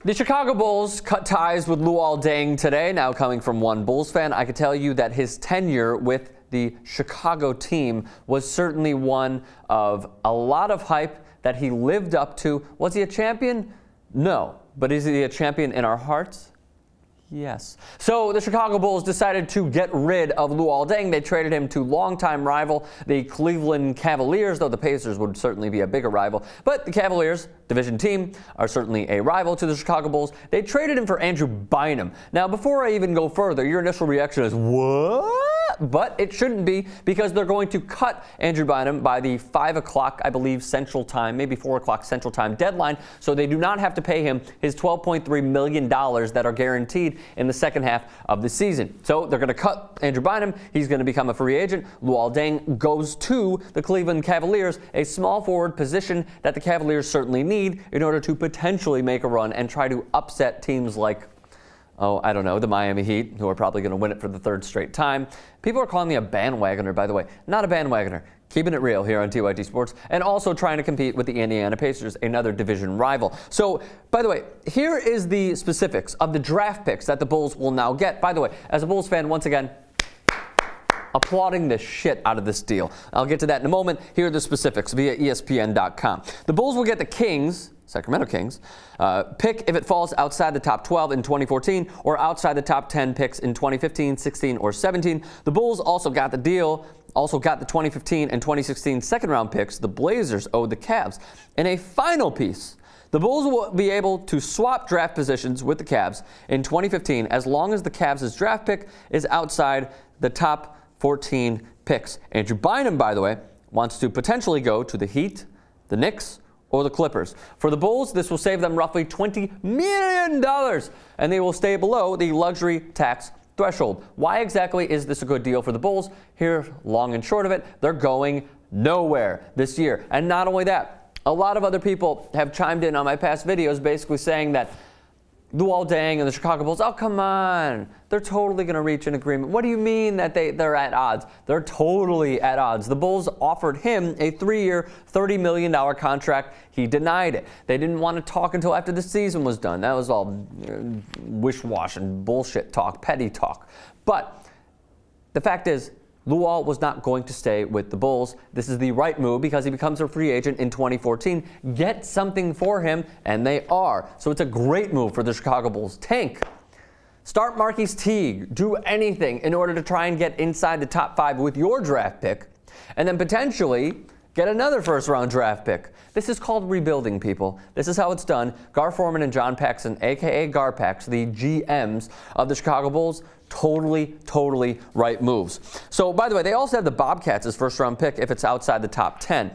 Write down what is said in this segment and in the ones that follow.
The Chicago Bulls cut ties with Luol Deng today. Now coming from one Bulls fan, I can tell you that his tenure with the Chicago team was certainly one of a lot of hype that he lived up to. Was he a champion? No. But is he a champion in our hearts? Yes. So the Chicago Bulls decided to get rid of Luol Deng. They traded him to longtime rival, the Cleveland Cavaliers, though the Pacers would certainly be a bigger rival. But the Cavaliers, division team, are certainly a rival to the Chicago Bulls. They traded him for Andrew Bynum. Now, before I even go further, your initial reaction is, what? But it shouldn't be, because they're going to cut Andrew Bynum by the 5 o'clock, I believe, Central Time, maybe 4 o'clock Central Time deadline, so they do not have to pay him his $12.3 million that are guaranteed in the second half of the season. So they're going to cut Andrew Bynum. He's going to become a free agent. Luol Deng goes to the Cleveland Cavaliers, a small forward position that the Cavaliers certainly need in order to potentially make a run and try to upset teams like, oh, I don't know, the Miami Heat, who are probably going to win it for the third straight time. People are calling me a bandwagoner, by the way. Not a bandwagoner. Keeping it real here on TYT Sports, and also trying to compete with the Indiana Pacers, another division rival. So, by the way, here is the specifics of the draft picks that the Bulls will now get. By the way, as a Bulls fan, once again, applauding the shit out of this deal. I'll get to that in a moment. Here are the specifics via ESPN.com. The Bulls will get the Kings, Sacramento Kings, pick if it falls outside the top 12 in 2014 or outside the top 10 picks in 2015, 16, or 17. The Bulls also got the 2015 and 2016 second-round picks the Blazers owed the Cavs. In a final piece, the Bulls will be able to swap draft positions with the Cavs in 2015 as long as the Cavs' draft pick is outside the top 14 picks. Andrew Bynum, by the way, wants to potentially go to the Heat, the Knicks, or the Clippers. For the Bulls, this will save them roughly $20 million, and they will stay below the luxury tax threshold. Why exactly is this a good deal for the Bulls? Here, long and short of it, they're going nowhere this year. And not only that, a lot of other people have chimed in on my past videos basically saying that Luol Deng and the Chicago Bulls, oh, come on, they're totally going to reach an agreement. What do you mean that they're at odds? They're totally at odds. The Bulls offered him a 3-year, $30 million contract. He denied it. They didn't want to talk until after the season was done. That was all wish-wash and bullshit talk, petty talk. But the fact is, Luol was not going to stay with the Bulls. This is the right move because he becomes a free agent in 2014. Get something for him, and they are. So it's a great move for the Chicago Bulls. Tank. Start Marquise Teague. Do anything in order to try and get inside the top 5 with your draft pick, and then potentially get another first-round draft pick. This is called rebuilding, people. This is how it's done. Gar Forman and John Paxson, a.k.a. Garpax, the GMs of the Chicago Bulls, totally right moves. So, by the way, they also have the Bobcats as first-round pick if it's outside the top 10.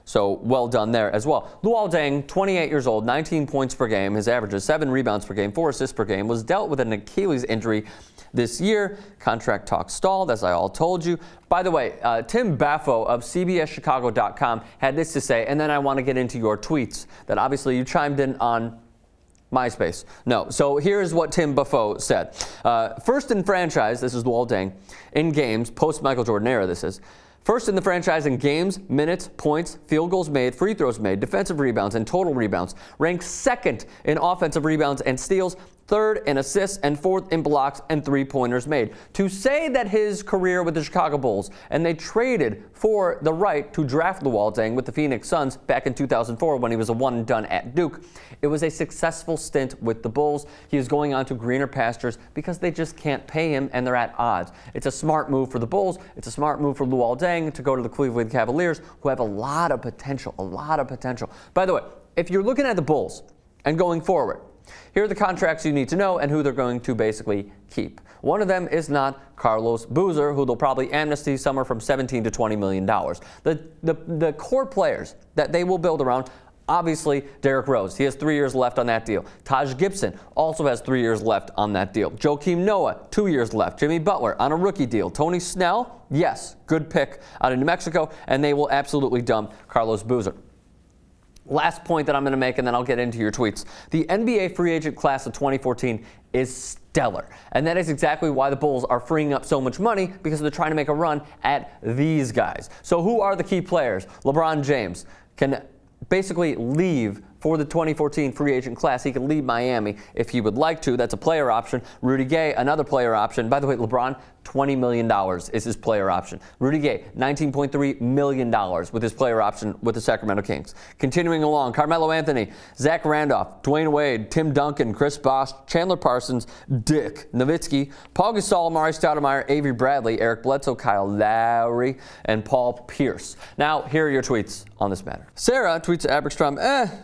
So, well done there as well. Luol Deng, 28 years old, 19 points per game. His average is 7 rebounds per game, 4 assists per game. Was dealt with an Achilles injury this year. Contract talk stalled, as I all told you. By the way, Tim Baffo of CBSChicago.com had this to say, and then I want to get into your tweets that obviously you chimed in on MySpace. No. So here's what Tim Baffo said. First in franchise, this is Luol Deng, in games, post-Michael Jordan era this is, first in the franchise in games, minutes, points, field goals made, free throws made, defensive rebounds, and total rebounds. Ranked second in offensive rebounds and steals, third in assists, and fourth in blocks and three-pointers made. To say that his career with the Chicago Bulls, and they traded for the right to draft Luol Deng with the Phoenix Suns back in 2004 when he was a one-and-done at Duke, it was a successful stint with the Bulls. He is going on to greener pastures because they just can't pay him, and they're at odds. It's a smart move for the Bulls. It's a smart move for Luol Deng to go to the Cleveland Cavaliers, who have a lot of potential, By the way, if you're looking at the Bulls and going forward, here are the contracts you need to know and who they're going to basically keep. One of them is not Carlos Boozer, who they'll probably amnesty somewhere from $17 to $20 million. The core players that they will build around, obviously Derrick Rose. He has 3 years left on that deal. Taj Gibson also has 3 years left on that deal. Joakim Noah, 2 years left. Jimmy Butler on a rookie deal. Tony Snell, yes, good pick out of New Mexico, and they will absolutely dump Carlos Boozer. Last point that I'm going to make, and then I'll get into your tweets. The NBA free agent class of 2014 is stellar. And that is exactly why the Bulls are freeing up so much money, because they're trying to make a run at these guys. So who are the key players? LeBron James can basically leave for the 2014 free agent class. He could leave Miami if he would like to. That's a player option. Rudy Gay, another player option. By the way, LeBron, $20 million is his player option. Rudy Gay, $19.3 million with his player option with the Sacramento Kings. Continuing along, Carmelo Anthony, Zach Randolph, Dwayne Wade, Tim Duncan, Chris Bosh, Chandler Parsons, Dick Nowitzki, Paul Gasol, Amari Stoudemire, Avery Bradley, Eric Bledsoe, Kyle Lowry, and Paul Pierce. Now, here are your tweets on this matter. Sarah tweets at Aberstrom,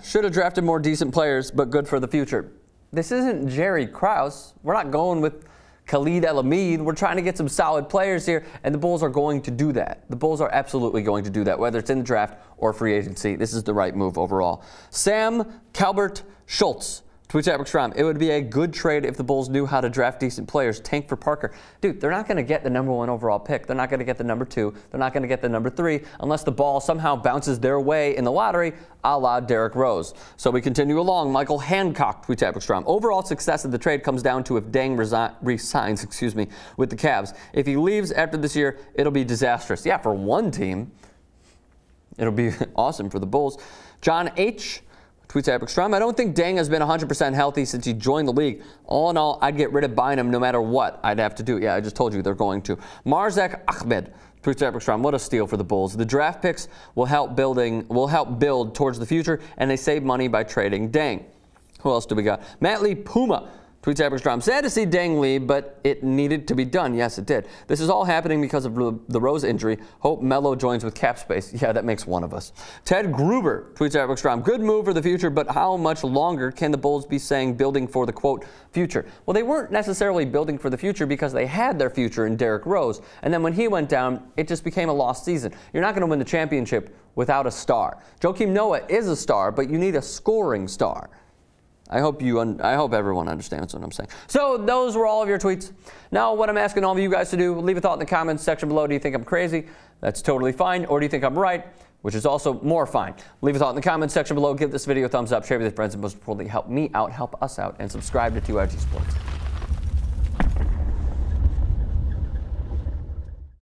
should have drafted more decent players, but good for the future. This isn't Jerry Krause. We're not going with Khalid El-Hamid. We're trying to get some solid players here, and the Bulls are going to do that. The Bulls are absolutely going to do that, whether it's in the draft or free agency. This is the right move overall. Sam Calbert Schultz tweets at Aberstrom, it would be a good trade if the Bulls knew how to draft decent players. Tank for Parker. Dude, they're not going to get the #1 overall pick. They're not going to get the #2. They're not going to get the #3 unless the ball somehow bounces their way in the lottery, a la Derrick Rose. So we continue along. Michael Hancock tweets at Aberstrom, overall success of the trade comes down to if Deng resigns with the Cavs. If he leaves after this year, it'll be disastrous. Yeah, for one team, it'll be awesome for the Bulls. John H. tweets at Aberstrom, I don't think Deng has been 100% healthy since he joined the league. All in all, I'd get rid of Bynum no matter what I'd have to do. Yeah, I just told you they're going to. Marzak Ahmed tweets at Aberstrom, what a steal for the Bulls. The draft picks will help build towards the future, and they save money by trading Deng. Who else do we got? Matt Lee Puma tweets at Aberstrom, sad to see Deng leave, but it needed to be done. Yes, it did. This is all happening because of the Rose injury. Hope Melo joins with cap space. Yeah, that makes one of us. Ted Gruber tweets at Aberstrom, good move for the future, but how much longer can the Bulls be saying building for the, quote, future? Well, they weren't necessarily building for the future because they had their future in Derrick Rose, and then when he went down, it just became a lost season. You're not going to win the championship without a star. Joakim Noah is a star, but you need a scoring star. I hope everyone understands what I'm saying. So those were all of your tweets. Now what I'm asking all of you guys to do, leave a thought in the comments section below. Do you think I'm crazy? That's totally fine. Or do you think I'm right? Which is also more fine. Leave a thought in the comments section below. Give this video a thumbs up, share with your friends, and most importantly, help me out, help us out, and subscribe to TYT Sports.